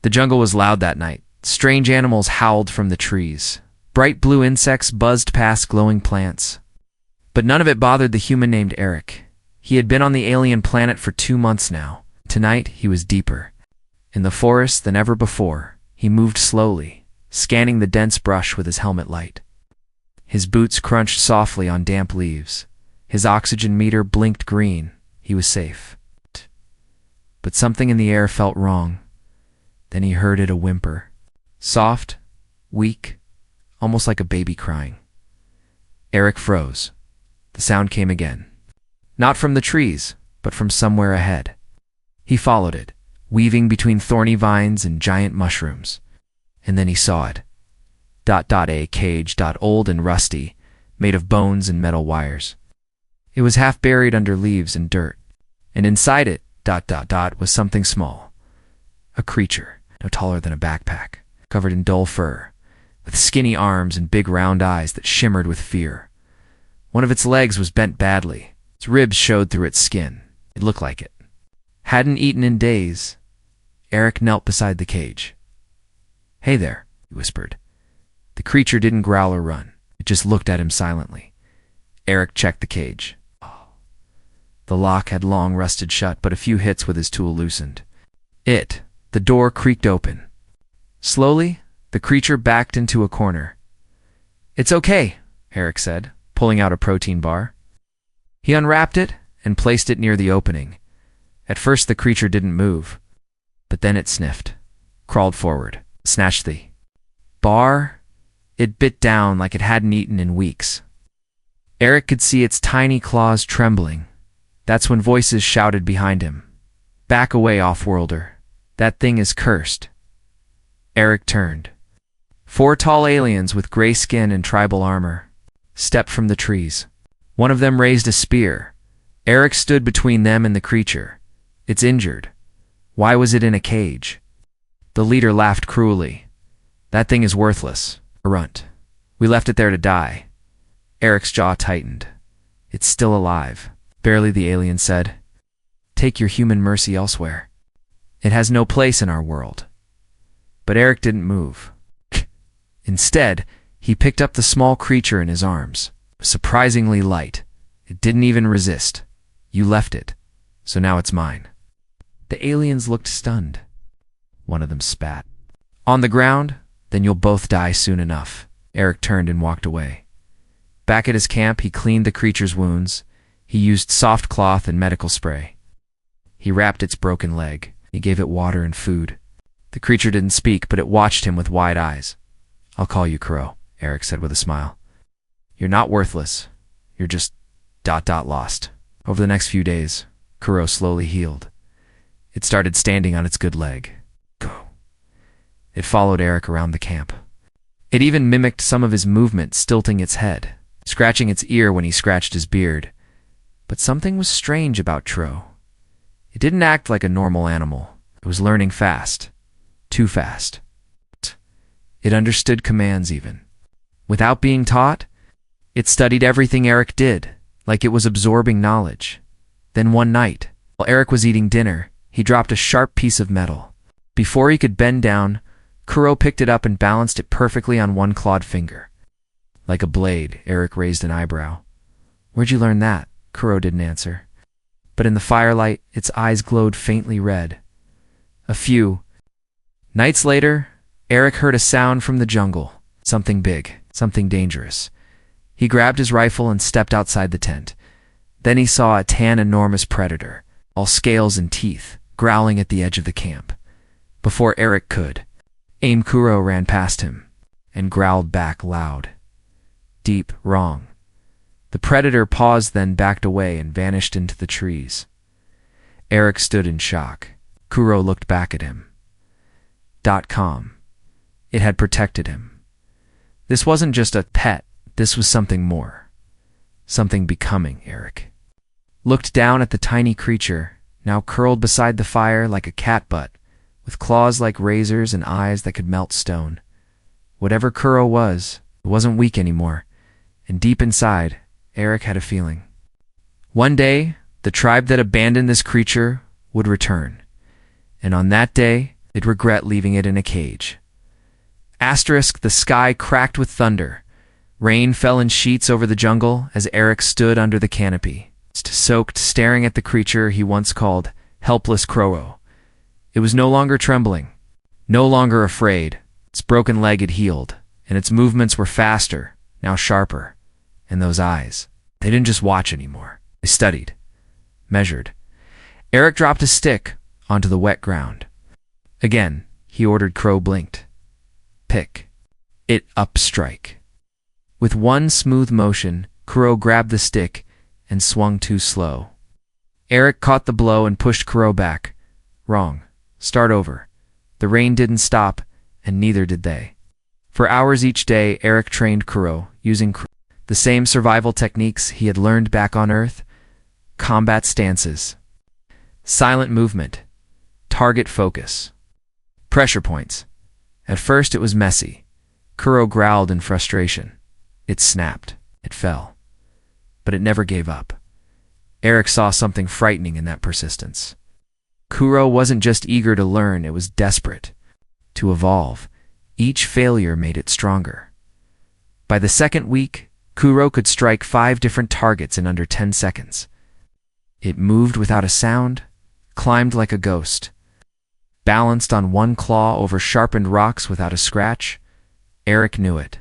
The jungle was loud that night. Strange animals howled from the trees. Bright blue insects buzzed past glowing plants. But none of it bothered the human named Eric. He had been on the alien planet for 2 months now. Tonight, he was deeper. In the forest than ever before, he moved slowly, scanning the dense brush with his helmet light. His boots crunched softly on damp leaves. His oxygen meter blinked green. He was safe. But something in the air felt wrong. Then he heard it, a whimper. Soft, weak, almost like a baby crying. Eric froze. The sound came again. Not from the trees, but from somewhere ahead. He followed it, weaving between thorny vines and giant mushrooms. And then he saw it. A cage, old and rusty, made of bones and metal wires. It was half buried under leaves and dirt. And inside it, was something small. A creature, no taller than a backpack, covered in dull fur, with skinny arms and big round eyes that shimmered with fear. One of its legs was bent badly. Its ribs showed through its skin. It looked like it. Hadn't eaten in days. Eric knelt beside the cage. "Hey there," he whispered. The creature didn't growl or run. It just looked at him silently. Eric checked the cage. The lock had long rusted shut, but a few hits with his tool loosened. The door creaked open. Slowly, the creature backed into a corner. "It's okay," Eric said, pulling out a protein bar. He unwrapped it and placed it near the opening. At first the creature didn't move, but then it sniffed, crawled forward, snatched the bar. It bit down like it hadn't eaten in weeks. Eric could see its tiny claws trembling. That's when voices shouted behind him. "Back away, off-worlder. That thing is cursed." Eric turned. 4 tall aliens with gray skin and tribal armor stepped from the trees. One of them raised a spear. Eric stood between them and the creature. "It's injured. Why was it in a cage?" The leader laughed cruelly. "That thing is worthless. A runt. We left it there to die." Eric's jaw tightened. "It's still alive," barely, the alien said. "Take your human mercy elsewhere. It has no place in our world." But Eric didn't move. Instead, he picked up the small creature in his arms. Surprisingly light. It didn't even resist. "You left it, so now it's mine." The aliens looked stunned. One of them spat. "On the ground? Then you'll both die soon enough." Eric turned and walked away. Back at his camp, he cleaned the creature's wounds. He used soft cloth and medical spray. He wrapped its broken leg. He gave it water and food. The creature didn't speak, but it watched him with wide eyes. "I'll call you Crow," Eric said with a smile. "You're not worthless. You're just ... lost." Over the next few days, Crow slowly healed. It started standing on its good leg. Go. It followed Eric around the camp. It even mimicked some of his movements, stilting its head, scratching its ear when he scratched his beard. But something was strange about Tro. It didn't act like a normal animal. It was learning fast. Too fast. It understood commands even. Without being taught, it studied everything Eric did, like it was absorbing knowledge. Then one night, while Eric was eating dinner, he dropped a sharp piece of metal. Before he could bend down, Kuro picked it up and balanced it perfectly on one clawed finger. Like a blade, Eric raised an eyebrow. "Where'd you learn that?" Kuro didn't answer. But in the firelight, its eyes glowed faintly red. A few nights later, Eric heard a sound from the jungle. Something big, something dangerous. He grabbed his rifle and stepped outside the tent. Then he saw a enormous predator, all scales and teeth, growling at the edge of the camp. Before Eric could aim, Kuro ran past him and growled back loud. Deep, wrong. The predator paused, then backed away and vanished into the trees. Eric stood in shock. Kuro looked back at him. Calm. It had protected him. This wasn't just a pet. This was something more. Something becoming. Eric looked down at the tiny creature, now curled beside the fire like a cat butt, with claws like razors and eyes that could melt stone. Whatever Kuro was, it wasn't weak anymore, and deep inside, Eric had a feeling. One day, the tribe that abandoned this creature would return. And on that day, They'd regret leaving it in a cage. Asterisk, the sky cracked with thunder. Rain fell in sheets over the jungle as Eric stood under the canopy, soaked, staring at the creature he once called helpless Crow. It was no longer trembling, no longer afraid. Its broken leg had healed, and its movements were faster, now sharper. And those eyes, they didn't just watch anymore. They studied, measured. Eric dropped a stick onto the wet ground. Again, he ordered. Crow blinked. Pick it up, strike. With one smooth motion, Crow grabbed the stick and swung too slow. Eric caught the blow and pushed Crow back. Wrong. Start over. The rain didn't stop, and neither did they. For hours each day, Eric trained Crow, using the same survival techniques he had learned back on Earth. Combat stances, silent movement, target focus, pressure points. At first it was messy. Crow growled in frustration. It snapped. It fell. But it never gave up. Eric saw something frightening in that persistence. Crow wasn't just eager to learn, it was desperate to evolve. Each failure made it stronger. By the second week, Crow could strike 5 different targets in under 10 seconds. It moved without a sound, climbed like a ghost, balanced on one claw over sharpened rocks without a scratch. Eric knew it.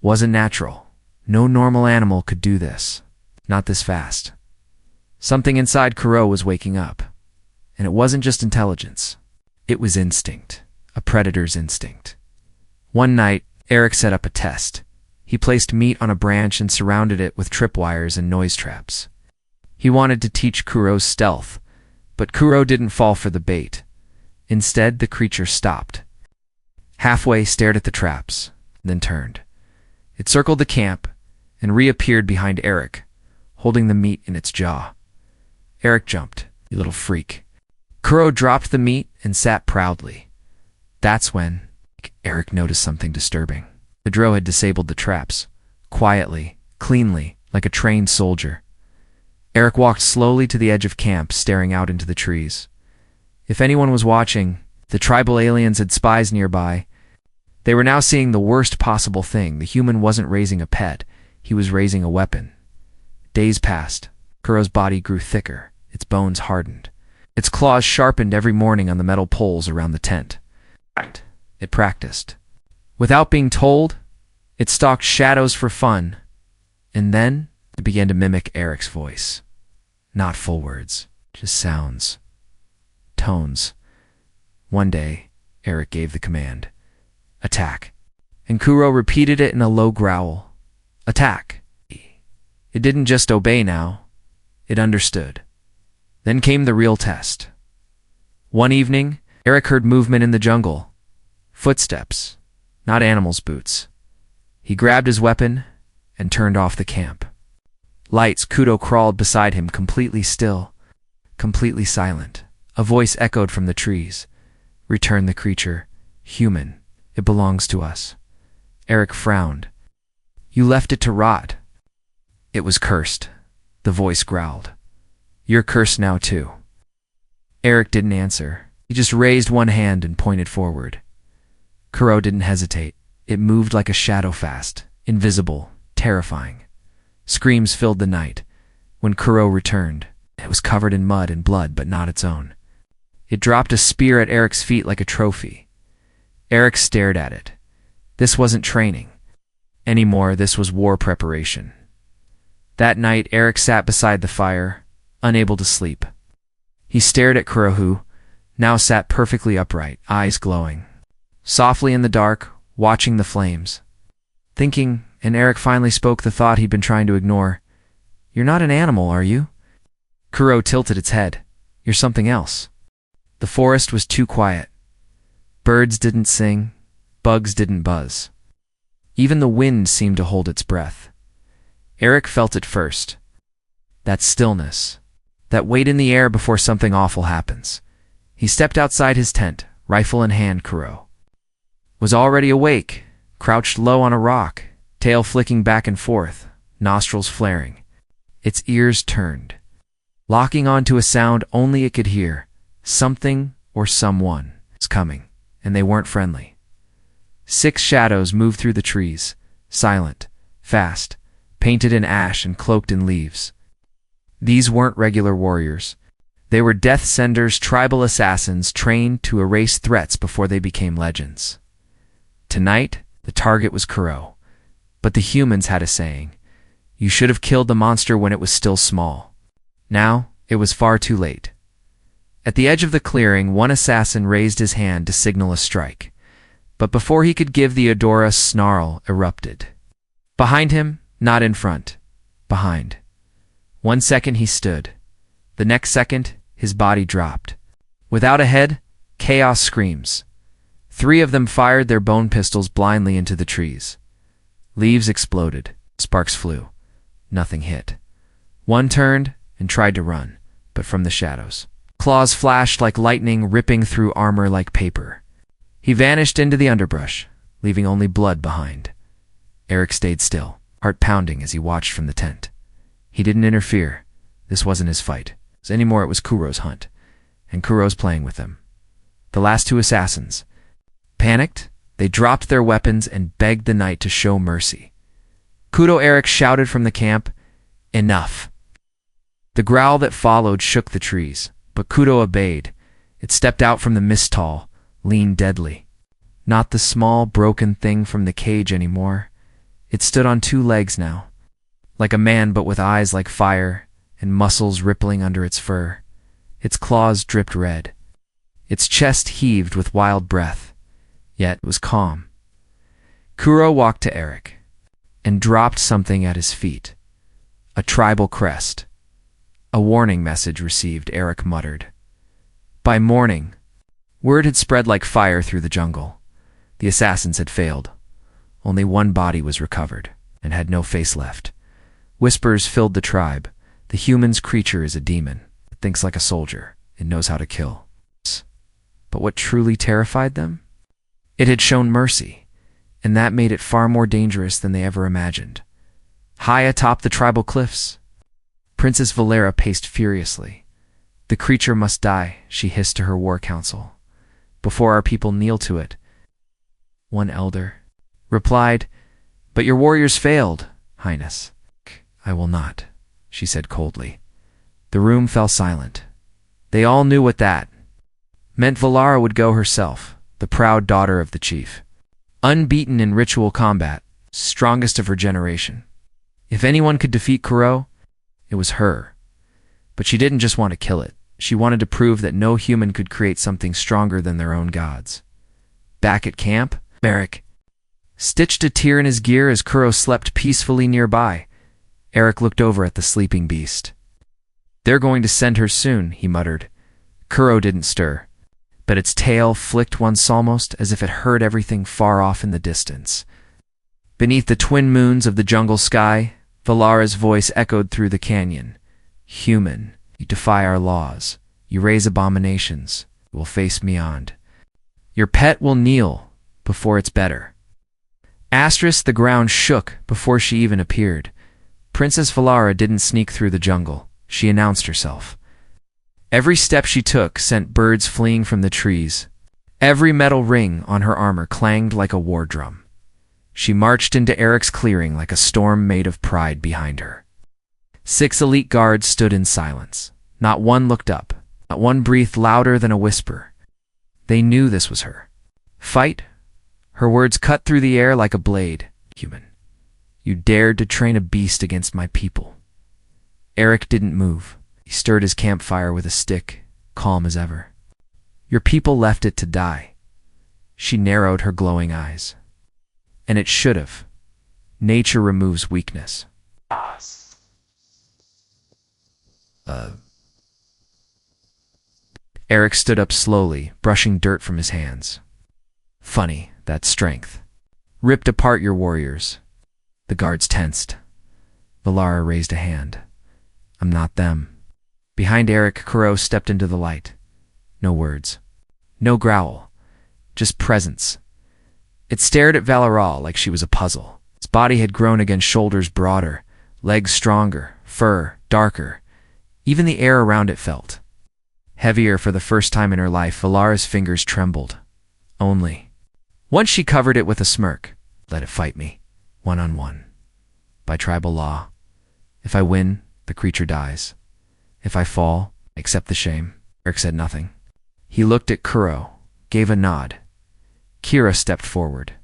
Wasn't natural. No normal animal could do this. Not this fast. Something inside Crow was waking up. And it wasn't just intelligence. It was instinct. A predator's instinct. One night, Eric set up a test. He placed meat on a branch and surrounded it with tripwires and noise traps. He wanted to teach Crow's stealth, but Crow didn't fall for the bait. Instead, the creature stopped. Halfway, stared at the traps, then turned. It circled the camp and reappeared behind Eric, holding the meat in its jaw. Eric jumped. You little freak. Crow dropped the meat and sat proudly. That's when Eric noticed something disturbing. The drow had disabled the traps, quietly, cleanly, like a trained soldier. Eric walked slowly to the edge of camp, staring out into the trees. If anyone was watching, the tribal aliens had spies nearby. They were now seeing the worst possible thing. The human wasn't raising a pet, he was raising a weapon. Days passed. Crow's body grew thicker, its bones hardened. Its claws sharpened every morning on the metal poles around the tent. It practiced. Without being told, it stalked shadows for fun. And then it began to mimic Eric's voice. Not full words, just sounds, tones. One day, Eric gave the command, attack. And Crow repeated it in a low growl. Attack. It didn't just obey now, it understood. Then came the real test. One evening, Eric heard movement in the jungle. Footsteps, not animals' boots. He grabbed his weapon and turned off the camp. Lights, Crow crawled beside him, completely still, completely silent. A voice echoed from the trees. Return the creature. Human. It belongs to us. Eric frowned. You left it to rot. It was cursed. The voice growled. You're cursed now too. Eric didn't answer. He just raised one hand and pointed forward. Crow didn't hesitate. It moved like a shadow fast, invisible, terrifying. Screams filled the night. When Crow returned, it was covered in mud and blood, but not its own. It dropped a spear at Eric's feet like a trophy. Eric stared at it. This wasn't training anymore, this was war preparation. That night, Eric sat beside the fire, unable to sleep. He stared at Crow, who now sat perfectly upright, eyes glowing. Softly in the dark, watching the flames. Thinking, and Eric finally spoke the thought he'd been trying to ignore. You're not an animal, are you? Crow tilted its head. You're something else. The forest was too quiet. Birds didn't sing, bugs didn't buzz. Even the wind seemed to hold its breath. Eric felt it first. That stillness. That weight in the air before something awful happens. He stepped outside his tent, rifle in hand. Crow was already awake, crouched low on a rock, tail flicking back and forth, nostrils flaring. Its ears turned, locking onto a sound only it could hear, something or someone. was coming, and they weren't friendly. 6 shadows moved through the trees, silent, fast, painted in ash and cloaked in leaves. These weren't regular warriors. They were Death Sender's tribal assassins trained to erase threats before they became legends. Tonight, the target was Kuro, but the humans had a saying: you should have killed the monster when it was still small. Now, it was far too late. At the edge of the clearing, one assassin raised his hand to signal a strike, but before he could give the odor, a snarl erupted. Behind him, not in front, behind. 1 second he stood. The next second, his body dropped. Without a head, chaos screams. 3 of them fired their bone pistols blindly into the trees. Leaves exploded. Sparks flew. Nothing hit. One turned and tried to run, but from the shadows. Claws flashed like lightning, ripping through armor like paper. He vanished into the underbrush, leaving only blood behind. Eric stayed still, heart pounding as he watched from the tent. He didn't interfere. This wasn't his fight. Anymore, it was Kuro's hunt, and Kuro's playing with them. The last 2 assassins. Panicked, they dropped their weapons and begged the night to show mercy. Eric shouted from the camp, "Enough!" The growl that followed shook the trees, but Kudo obeyed. It stepped out from the mist tall, leaned deadly. Not the small, broken thing from the cage anymore. It stood on 2 legs now, like a man but with eyes like fire and muscles rippling under its fur. Its claws dripped red. Its chest heaved with wild breath, yet it was calm. Kuro walked to Eric and dropped something at his feet. A tribal crest. A warning message received, Eric muttered. By morning, word had spread like fire through the jungle. The assassins had failed. Only 1 body was recovered and had no face left. Whispers filled the tribe. The human's creature is a demon. It thinks like a soldier. It knows how to kill. But what truly terrified them? It had shown mercy, and that made it far more dangerous than they ever imagined. High atop the tribal cliffs, Princess Valera paced furiously. The creature must die, she hissed to her war council, before our people kneel to it. One elder replied, "But your warriors failed, Highness." "I will not," she said coldly. The room fell silent. They all knew what that meant. Valara would go herself, the proud daughter of the chief. Unbeaten in ritual combat, strongest of her generation. If anyone could defeat Kuro, it was her. But she didn't just want to kill it. She wanted to prove that no human could create something stronger than their own gods. Back at camp, Eric stitched a tear in his gear as Kuro slept peacefully nearby. Eric looked over at the sleeping beast. "They're going to send her soon," he muttered. Kuro didn't stir, but its tail flicked once almost as if it heard everything far off in the distance. Beneath the twin moons of the jungle sky, Valara's voice echoed through the canyon. "Human, you defy our laws. You raise abominations. You will face beyond. Your pet will kneel before it's better." The ground shook before she even appeared. Princess Valara didn't sneak through the jungle. She announced herself. Every step she took sent birds fleeing from the trees. Every metal ring on her armor clanged like a war drum. She marched into Eric's clearing like a storm made of pride behind her. 6 elite guards stood in silence. Not one looked up. Not one breathed louder than a whisper. They knew this was her. "Fight?" Her words cut through the air like a blade. "Human, you dared to train a beast against my people." Eric didn't move. He stirred his campfire with a stick, calm as ever. "Your people left it to die." She narrowed her glowing eyes. "And it should have. Nature removes weakness." Eric stood up slowly, brushing dirt from his hands. "Funny, that strength. Ripped apart your warriors." The guards tensed. Valara raised a hand. "I'm not them." Behind Eric, Kuro stepped into the light. No words. No growl. Just presence. It stared at Valara like she was a puzzle. Its body had grown again, shoulders broader, legs stronger, fur darker. Even the air around it felt Heavier for the first time in her life, Valara's fingers trembled. Only. Once she covered it with a smirk. Let it fight me. One-on-one. By tribal law. If I win, the creature dies. If I fall, accept the shame. Eric said nothing. He looked at Kuro, gave a nod. Kira stepped forward.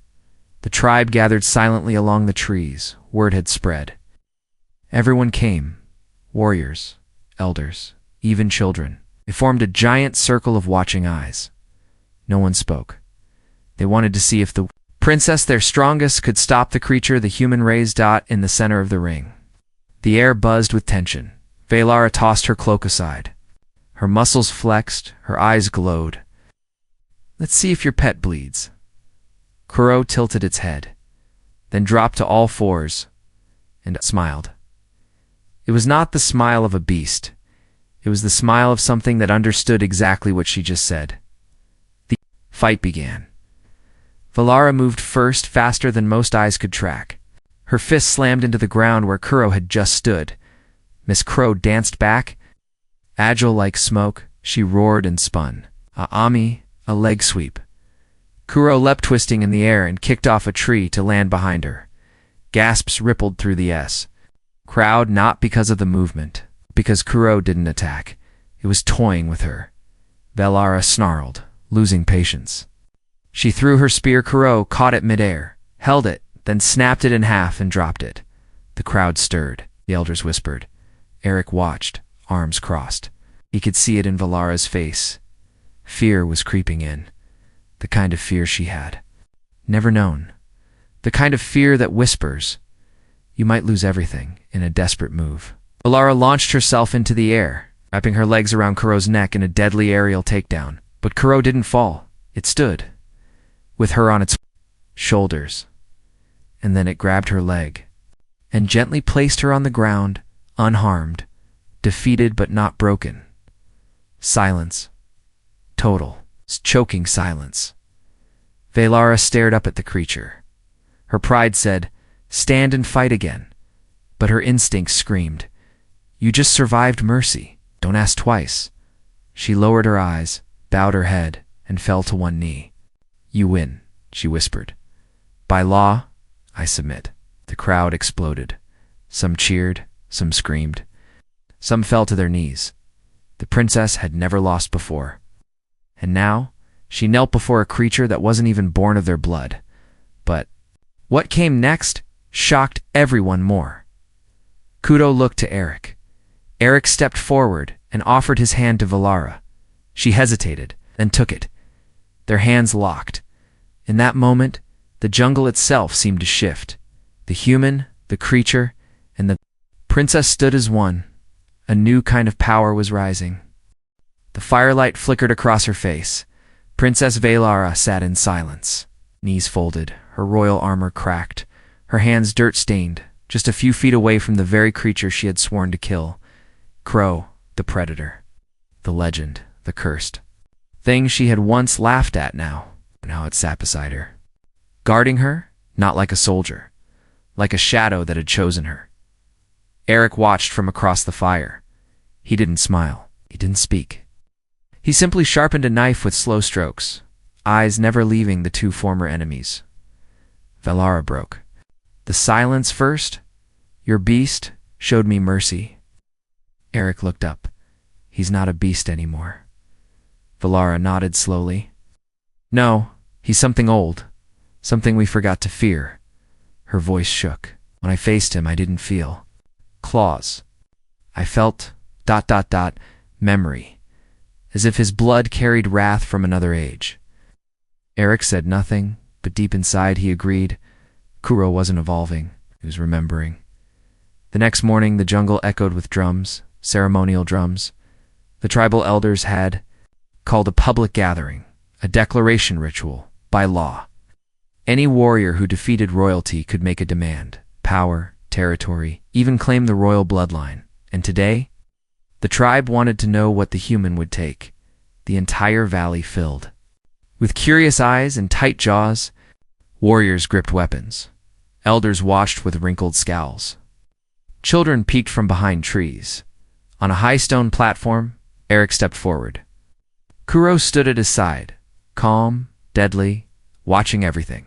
The tribe gathered silently along the trees. Word had spread. Everyone came. Warriors, elders, even children. They formed a giant circle of watching eyes. No one spoke. They wanted to see if the princess, their strongest, could stop the creature the human raised in the center of the ring. The air buzzed with tension. Valara tossed her cloak aside. Her muscles flexed, her eyes glowed. Let's see if your pet bleeds. Kuro tilted its head, then dropped to all fours, and smiled. It was not the smile of a beast. It was the smile of something that understood exactly what she just said. The fight began. Valara moved first, faster than most eyes could track. Her fist slammed into the ground where Kuro had just stood. Miss Crow danced back. Agile like smoke, she roared and spun. A ami, a leg sweep. Kuro leapt twisting in the air and kicked off a tree to land behind her. Gasps rippled through the crowd, not because of the movement, because Kuro didn't attack. It was toying with her. Valara snarled, losing patience. She threw her spear. Kuro caught it midair, held it, then snapped it in half and dropped it. The crowd stirred. The elders whispered. Eric watched, arms crossed. He could see it in Valara's face. Fear was creeping in. The kind of fear she had never known. The kind of fear that whispers, you might lose everything in a desperate move. Valara launched herself into the air, wrapping her legs around Kuro's neck in a deadly aerial takedown. But Kuro didn't fall. It stood, with her on its shoulders. And then it grabbed her leg and gently placed her on the ground, unharmed, defeated but not broken. Silence. Total, choking silence. Valara stared up at the creature. Her pride said, stand and fight again. But her instincts screamed, you just survived mercy. Don't ask twice. She lowered her eyes, bowed her head, and fell to one knee. You win, she whispered. By law, I submit. The crowd exploded. Some cheered, some screamed. Some fell to their knees. The princess had never lost before. And now, she knelt before a creature that wasn't even born of their blood. But what came next shocked everyone more. Kuro looked to Eric. Eric stepped forward and offered his hand to Valara. She hesitated, then took it. Their hands locked. In that moment, the jungle itself seemed to shift. The human, the creature, and the princess stood as one. A new kind of power was rising. The firelight flickered across her face. Princess Valara sat in silence, knees folded, her royal armor cracked, her hands dirt-stained, just a few feet away from the very creature she had sworn to kill. Crow, the predator, the legend, the cursed. Thing she had once laughed at now it sat beside her. Guarding her, not like a soldier, like a shadow that had chosen her. Eric watched from across the fire. He didn't smile. He didn't speak. He simply sharpened a knife with slow strokes, eyes never leaving the two former enemies. Valara broke. The silence first. Your beast showed me mercy. Eric looked up. He's not a beast anymore. Valara nodded slowly. No, he's something old. Something we forgot to fear. Her voice shook. When I faced him, I didn't feel claws. I felt ... memory. As if his blood carried wrath from another age. Eric said nothing, but deep inside he agreed. Kuro wasn't evolving. He was remembering. The next morning, the jungle echoed with drums, ceremonial drums. The tribal elders had called a public gathering, a declaration ritual, by law. Any warrior who defeated royalty could make a demand, power, territory, even claim the royal bloodline. And today, the tribe wanted to know what the human would take. The entire valley filled. With curious eyes and tight jaws, warriors gripped weapons. Elders watched with wrinkled scowls. Children peeked from behind trees. On a high stone platform, Eric stepped forward. Kuro stood at his side, calm, deadly, watching everything.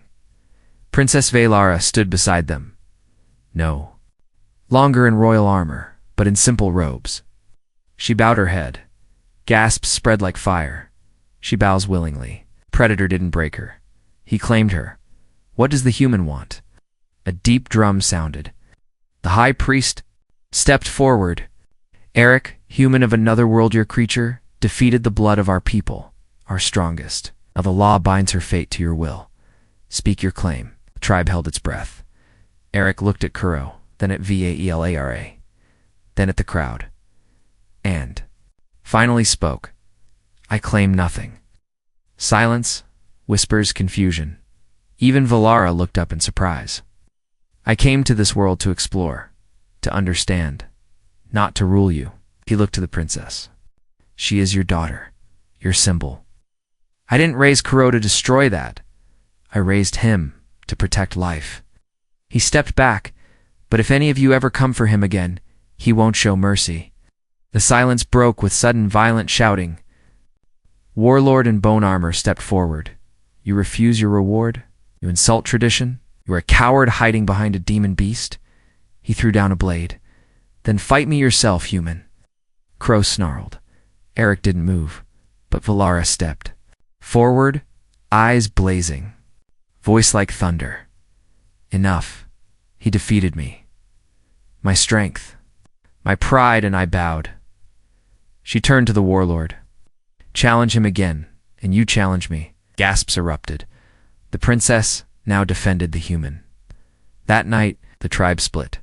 Princess Valara stood beside them. No longer in royal armor, but in simple robes. She bowed her head. Gasps spread like fire. She bows willingly. Predator didn't break her. He claimed her. What does the human want? A deep drum sounded. The high priest stepped forward. Eric, human of another world, your creature, defeated the blood of our people, our strongest. Now the law binds her fate to your will. Speak your claim. The tribe held its breath. Eric looked at Kuro, then at Vaelara, then at the crowd, and finally spoke. I claim nothing. Silence, whispers, confusion. Even Valara looked up in surprise. I came to this world to explore, to understand, not to rule you. He looked to the princess. She is your daughter, your symbol. I didn't raise Kuro to destroy that. I raised him to protect life. He stepped back, but if any of you ever come for him again, he won't show mercy. The silence broke with sudden violent shouting. Warlord in bone armor stepped forward. You refuse your reward? You insult tradition? You are a coward hiding behind a demon beast? He threw down a blade. Then fight me yourself, human. Crow snarled. Eric didn't move, but Valara stepped forward, eyes blazing, voice like thunder. Enough. He defeated me. My strength, my pride, and I bowed. She turned to the warlord. Challenge him again, and you challenge me. Gasps erupted. The princess now defended the human. That night, the tribe split.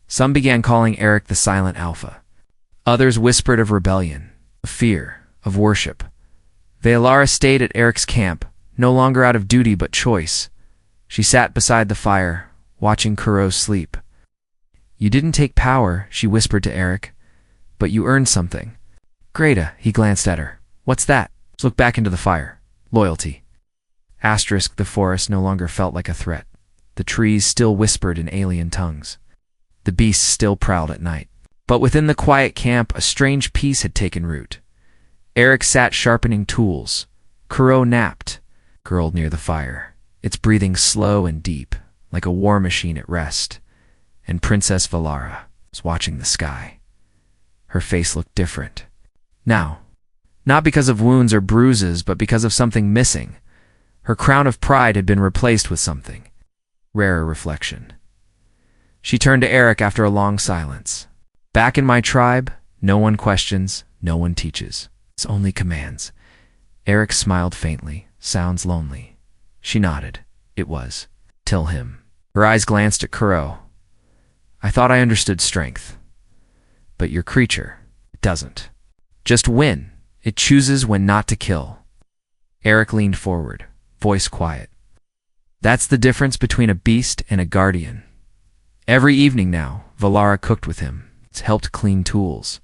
Some began calling Eric the Silent Alpha. Others whispered of rebellion, of fear, of worship. Vaelara stayed at Eric's camp, no longer out of duty but choice. She sat beside the fire, watching Kuro sleep. You didn't take power, she whispered to Eric, but you earned something. Greta, he glanced at her. What's that? Let's look back into the fire. Loyalty. Asterisk, the forest no longer felt like a threat. The trees still whispered in alien tongues. The beasts still prowled at night. But within the quiet camp, a strange peace had taken root. Eric sat sharpening tools. Kuro napped, curled near the fire, its breathing slow and deep, like a war machine at rest. And Princess Valara was watching the sky. Her face looked different. Now, not because of wounds or bruises, but because of something missing. Her crown of pride had been replaced with something. Rarer reflection. She turned to Eric after a long silence. Back in my tribe, no one questions, no one teaches. It's only commands. Eric smiled faintly. Sounds lonely. She nodded. It was. Till him. Her eyes glanced at Kuro. I thought I understood strength. But your creature, it doesn't. Just win. It chooses when not to kill. Eric leaned forward, voice quiet. That's the difference between a beast and a guardian. Every evening now, Valara cooked with him. It's helped clean tools.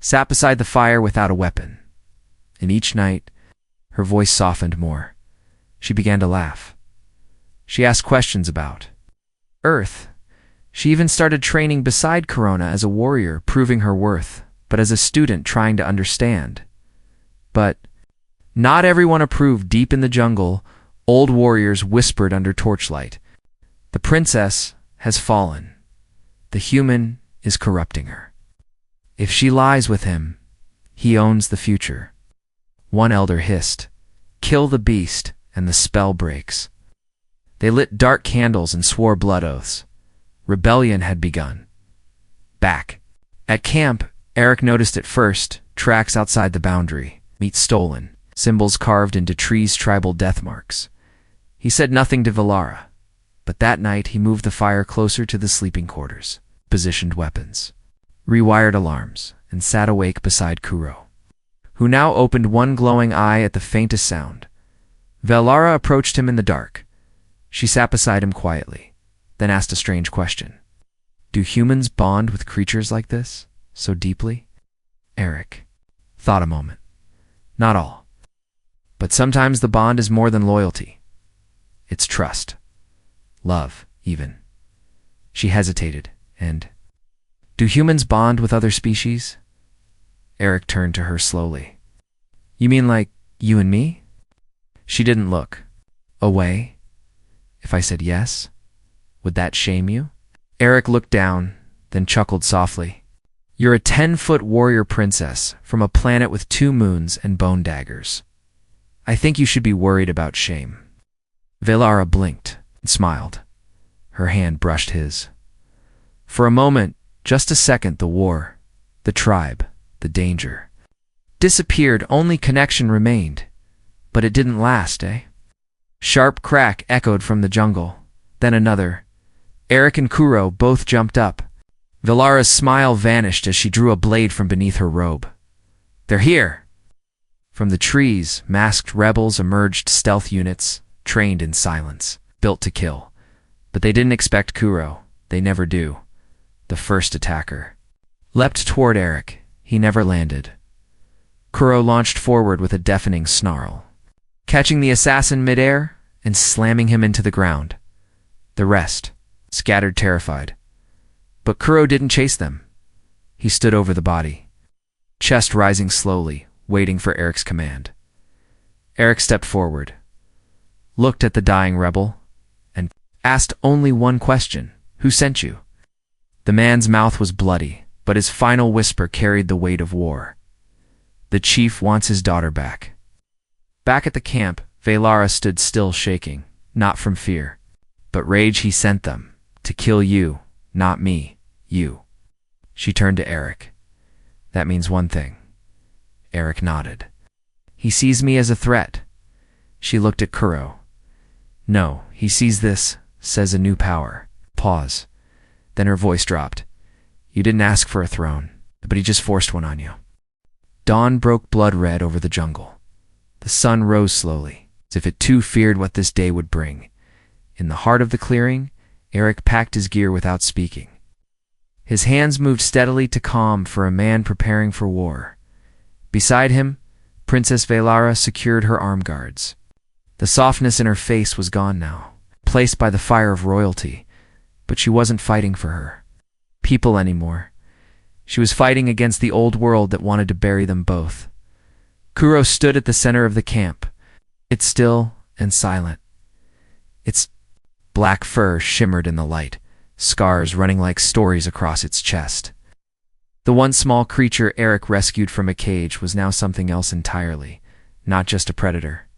Sat beside the fire without a weapon. And each night, her voice softened more. She began to laugh. She asked questions about Earth. She even started training beside Corona as a warrior, proving her worth, but as a student trying to understand. But not everyone approved. Deep in the jungle, old warriors whispered under torchlight. The princess has fallen. The human is corrupting her. If she lies with him, he owns the future. One elder hissed, kill the beast, and the spell breaks. They lit dark candles and swore blood oaths. Rebellion had begun. Back at camp, Eric noticed at first tracks outside the boundary, meat stolen, symbols carved into trees, tribal death marks. He said nothing to Valara, but that night he moved the fire closer to the sleeping quarters, positioned weapons, rewired alarms, and sat awake beside Kuro, who now opened one glowing eye at the faintest sound. Valara approached him in the dark. She sat beside him quietly, then asked a strange question. Do humans bond with creatures like this, so deeply? Eric thought a moment. Not all. But sometimes the bond is more than loyalty. It's trust. Love, even. She hesitated, and do humans bond with other species? Eric turned to her slowly. You mean like you and me? She didn't look. Away? If I said yes, would that shame you? Eric looked down, then chuckled softly. You're a 10-foot warrior princess from a planet with 2 moons and bone daggers. I think you should be worried about shame. Velara blinked and smiled. Her hand brushed his. For a moment, just a second, the war, the tribe, the danger disappeared, only connection remained. But it didn't last, eh? Sharp crack echoed from the jungle, then another. Eric and Kuro both jumped up. Velara's smile vanished as she drew a blade from beneath her robe. They're here! From the trees, masked rebels emerged, stealth units, trained in silence, built to kill. But they didn't expect Kuro. They never do. The first attacker leapt toward Eric. He never landed. Kuro launched forward with a deafening snarl, catching the assassin midair and slamming him into the ground. The rest scattered terrified. But Kuro didn't chase them. He stood over the body, chest rising slowly, waiting for Eric's command. Eric stepped forward, looked at the dying rebel, and asked only one question: who sent you? The man's mouth was bloody, but his final whisper carried the weight of war. The chief wants his daughter back. Back at the camp, Velara stood still, shaking, not from fear, but rage. He sent them to kill you, not me, you. She turned to Eric. That means one thing. Eric nodded. He sees me as a threat. She looked at Kuro. No, he sees this, says a new power. Pause. Then her voice dropped. You didn't ask for a throne, but he just forced one on you. Dawn broke blood red over the jungle. The sun rose slowly, as if it too feared what this day would bring. In the heart of the clearing, Eric packed his gear without speaking. His hands moved steadily to calm for a man preparing for war. Beside him, Princess Velara secured her arm guards. The softness in her face was gone now, placed by the fire of royalty, but she wasn't fighting for her people anymore. She was fighting against the old world that wanted to bury them both. Kuro stood at the center of the camp. It's still and silent. Its black fur shimmered in the light, scars running like stories across its chest. The one small creature Eric rescued from a cage was now something else entirely, not just a predator.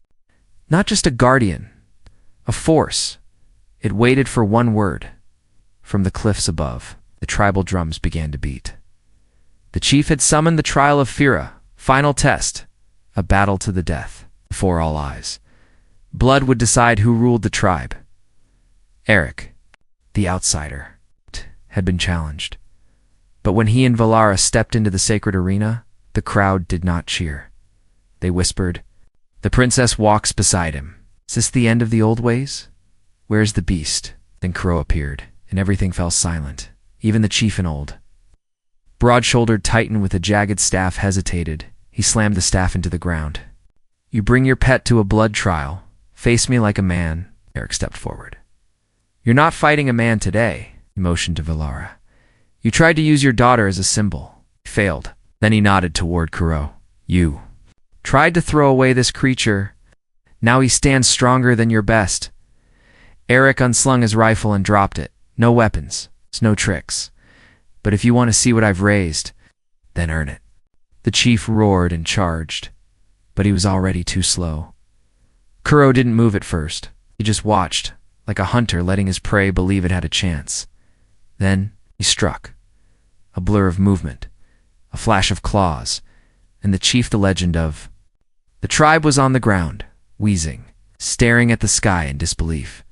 Not just a guardian. A force. It waited for one word. From the cliffs above, the tribal drums began to beat. The chief had summoned the trial of Fira, final test, a battle to the death, before all eyes. Blood would decide who ruled the tribe. Eric, the outsider, had been challenged. But when he and Velara stepped into the sacred arena, the crowd did not cheer. They whispered, "The princess walks beside him. Is this the end of the old ways? Where's the beast?" Then Kuro appeared, and everything fell silent, even the chief and old. Broad-shouldered Titan with a jagged staff hesitated. He slammed the staff into the ground. "You bring your pet to a blood trial. Face me like a man." Eric stepped forward. "You're not fighting a man today," he motioned to Velara. "You tried to use your daughter as a symbol. Failed." Then he nodded toward Kuro. "You tried to throw away this creature. Now he stands stronger than your best." Eric unslung his rifle and dropped it. "No weapons. It's no tricks. But if you want to see what I've raised, then earn it." The chief roared and charged, but he was already too slow. Kuro didn't move at first. He just watched, like a hunter letting his prey believe it had a chance. Then he struck. A blur of movement, a flash of claws, and the chief the legend of. The tribe was on the ground, wheezing, staring at the sky in disbelief.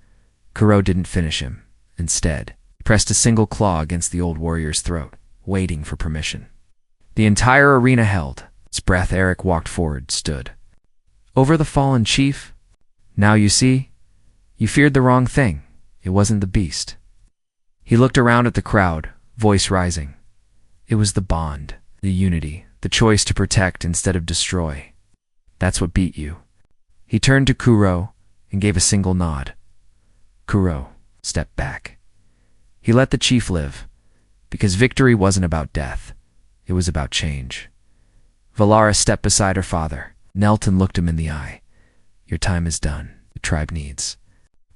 Kuro didn't finish him. Instead, he pressed a single claw against the old warrior's throat, waiting for permission. The entire arena held. Its breath. Eric walked forward, stood over the fallen chief. "Now you see? You feared the wrong thing. It wasn't the beast." He looked around at the crowd, voice rising. It was the bond, the unity, the choice to protect instead of destroy. That's what beat you. He turned to Kuro and gave a single nod. Kuro stepped back. He let the chief live, because victory wasn't about death. It was about change. Velara stepped beside her father. knelt and looked him in the eye. Your time is done. The tribe needs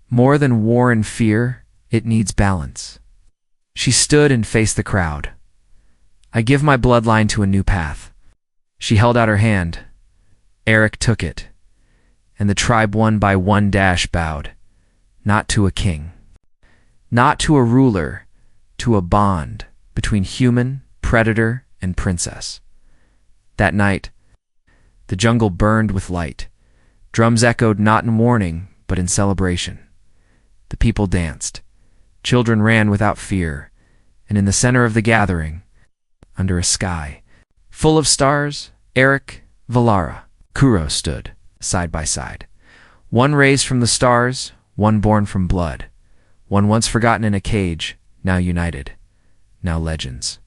more than war and fear, it needs balance. She stood and faced the crowd. I give my bloodline to a new path. She held out her hand. Eric took it, and the tribe one by one bowed, not to a king, not to a ruler, to a bond between human, predator, and princess. That night, the jungle burned with light. Drums echoed not in warning, but in celebration. The people danced. Children ran without fear, and in the center of the gathering, under a sky full of stars, Eric, Valara, Kuro stood, side by side. One raised from the stars, one born from blood. One once forgotten in a cage, now united, now legends.